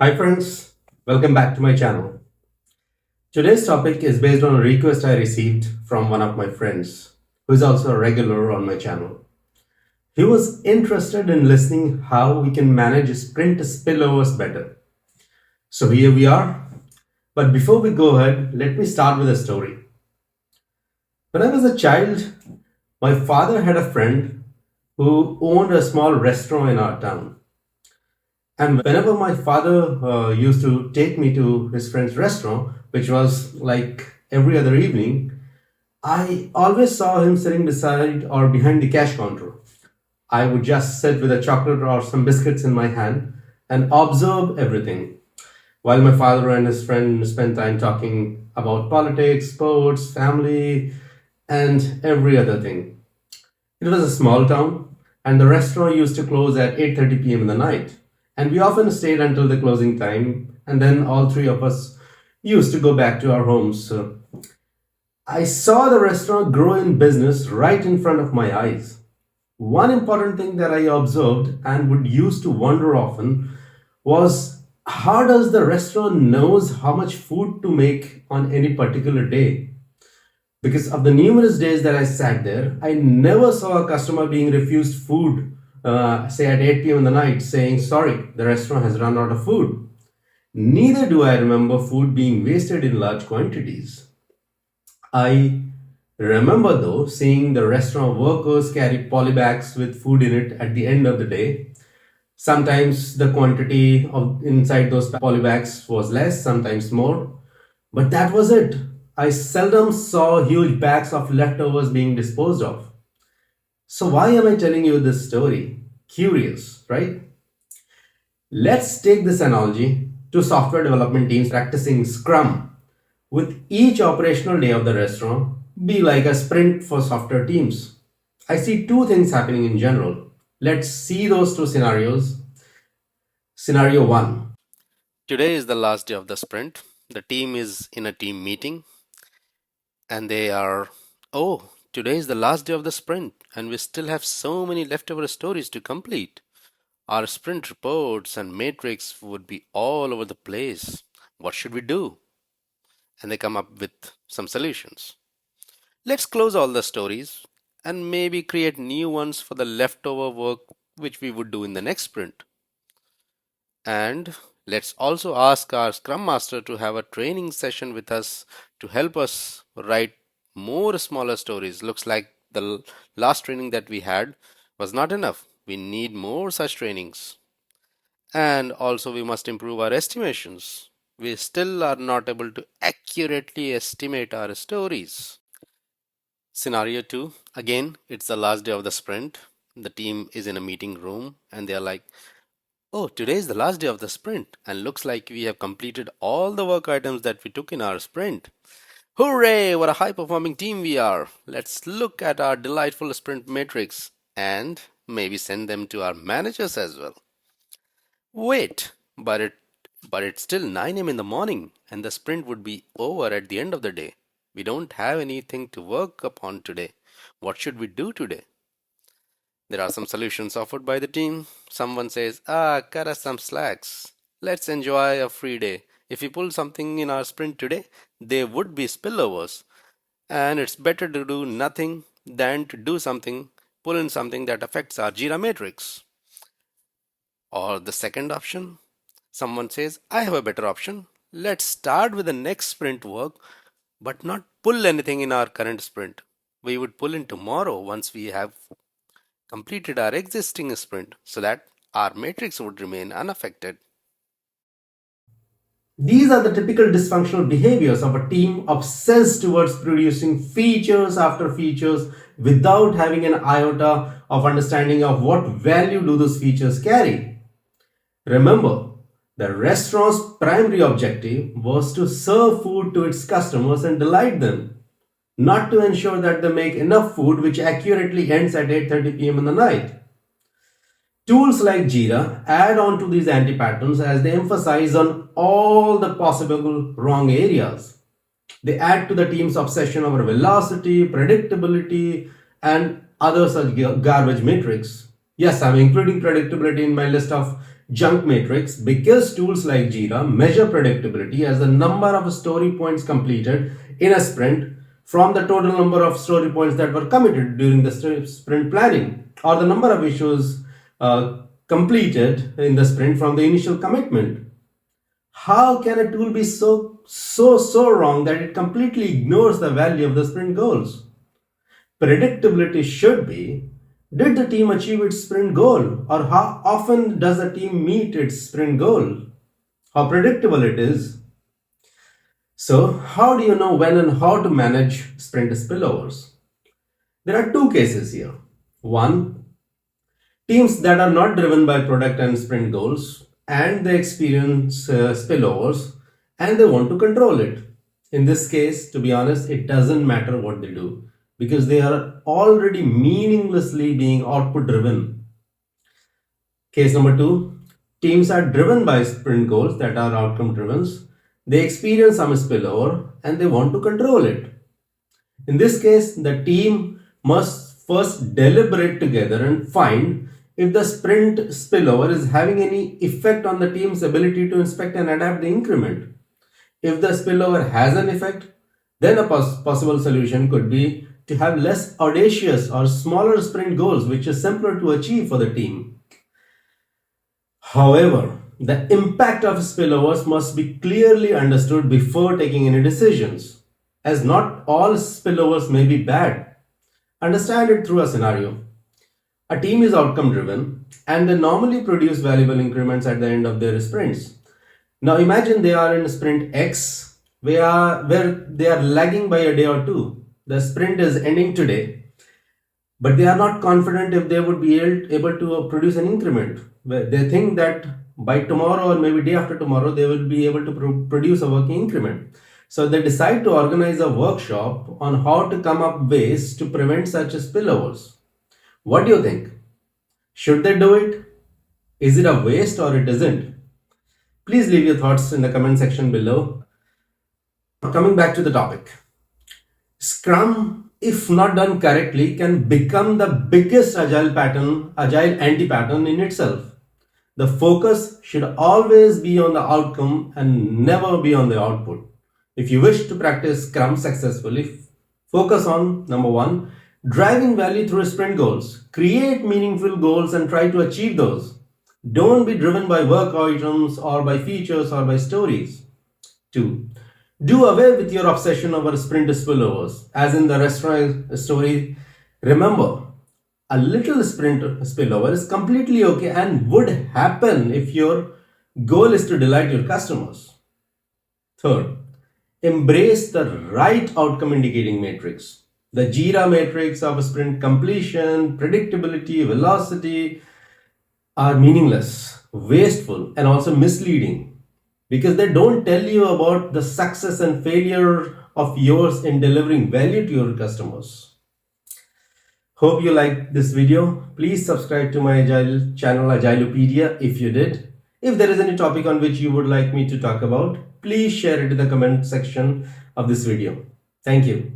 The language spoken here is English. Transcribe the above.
Hi friends, welcome back to my channel. Today's topic is based on a request I received from one of my friends, who is also a regular on my channel. He was interested in listening how we can manage sprint spillovers better. So here we are. But before we go ahead, let me start with a story. When I was a child, my father had a friend who owned a small restaurant in our town. And whenever my father used to take me to his friend's restaurant, which was like every other evening, I always saw him sitting beside or behind the cash counter. I would just sit with a chocolate or some biscuits in my hand and observe everything, while my father and his friend spent time talking about politics, sports, family, and every other thing. It was a small town, and the restaurant used to close at 8:30 p.m. in the night. And we often stayed until the closing time, and then all three of us used to go back to our homes. So I saw the restaurant grow in business right in front of my eyes. One important thing that I observed and would use to wonder often was how does the restaurant knows how much food to make on any particular day? Because of the numerous days that I sat there, I never saw a customer being refused food, say at 8 p.m. in the night, saying, sorry, the restaurant has run out of food. Neither do I remember food being wasted in large quantities. I remember, though, seeing the restaurant workers carry polybags with food in it at the end of the day. Sometimes the quantity of inside those polybags was less, sometimes more. But that was it. I seldom saw huge bags of leftovers being disposed of. So, why am I telling you this story? Curious, right? Let's take this analogy to software development teams practicing Scrum, with each operational day of the restaurant be like a sprint for software teams. I see two things happening in general. Let's see those two scenarios. Scenario 1. Today is the last day of the sprint. The team is in a team meeting and they are, oh, today is the last day of the sprint and we still have so many leftover stories to complete. Our sprint reports and matrix would be all over the place. What should we do? And they come up with some solutions. Let's close all the stories and maybe create new ones for the leftover work which we would do in the next sprint. And let's also ask our Scrum Master to have a training session with us to help us write more smaller stories. Looks like the last training that we had was not enough. We need more such trainings. And also, we must improve our estimations. We still are not able to accurately estimate our stories. Scenario 2, again, it's the last day of the sprint. The team is in a meeting room and they are like, oh, today is the last day of the sprint, and looks like we have completed all the work items that we took in our sprint. Hooray! What a high performing team we are! Let's look at our delightful sprint matrix and maybe send them to our managers as well. Wait, but it's still 9 a.m. in the morning, and the sprint would be over at the end of the day. We don't have anything to work upon today. What should we do today? There are some solutions offered by the team. Someone says, cut us some slacks. Let's enjoy a free day. If we pull something in our sprint today, there would be spillovers. And it's better to do nothing than to do something, pull in something that affects our Jira matrix. Or the second option, someone says, I have a better option. Let's start with the next sprint work, but not pull anything in our current sprint. We would pull in tomorrow once we have completed our existing sprint so that our matrix would remain unaffected. These are the typical dysfunctional behaviors of a team obsessed towards producing features after features without having an iota of understanding of what value do those features carry. Remember, the restaurant's primary objective was to serve food to its customers and delight them, not to ensure that they make enough food which accurately ends at 8:30 p.m. in the night. Tools like Jira add on to these anti-patterns as they emphasize on all the possible wrong areas. They add to the team's obsession over velocity, predictability, and other such garbage metrics. Yes, I'm including predictability in my list of junk matrix because tools like Jira measure predictability as the number of story points completed in a sprint from the total number of story points that were committed during the sprint planning, or the number of issues completed in the sprint from the initial commitment. How can a tool be so wrong that it completely ignores the value of the sprint goals? Predictability should be, did the team achieve its sprint goal, or how often does the team meet its sprint goal? How predictable it is. So, how do you know when and how to manage sprint spillovers? There are two cases here. One, teams that are not driven by product and sprint goals and they experience spillovers and they want to control it. In this case, to be honest, it doesn't matter what they do because they are already meaninglessly being output driven. Case number two, teams are driven by sprint goals that are outcome driven. They experience some spillover and they want to control it. In this case, the team must first deliberate together and find if the sprint spillover is having any effect on the team's ability to inspect and adapt the increment. If the spillover has an effect, then a possible solution could be to have less audacious or smaller sprint goals, which is simpler to achieve for the team. However, the impact of spillovers must be clearly understood before taking any decisions, as not all spillovers may be bad. Understand it through a scenario. A team is outcome driven and they normally produce valuable increments at the end of their sprints. Now imagine they are in sprint X where they are lagging by a day or two. The sprint is ending today, but they are not confident if they would be able to produce an increment. They think that by tomorrow or maybe day after tomorrow they will be able to produce a working increment. So they decide to organize a workshop on how to come up ways to prevent such spillovers. What do you think? Should they do it? Is it a waste or it isn't? Please leave your thoughts in the comment section below. Coming back to the topic. Scrum, if not done correctly, can become the biggest agile anti-pattern in itself. The focus should always be on the outcome and never be on the output. If you wish to practice Scrum successfully, focus on number one, driving value through sprint goals. Create meaningful goals and try to achieve those. Don't be driven by work items or by features or by stories. 2. Do away with your obsession over sprint spillovers. As in the restaurant story, remember, a little sprint spillover is completely okay and would happen if your goal is to delight your customers. 3rd, embrace the right outcome indicating matrix. The Jira matrix of sprint completion, predictability, velocity are meaningless, wasteful, and also misleading because they don't tell you about the success and failure of yours in delivering value to your customers. Hope you liked this video. Please subscribe to my Agile channel, Agilopedia, if you did. If there is any topic on which you would like me to talk about, please share it in the comment section of this video. Thank you.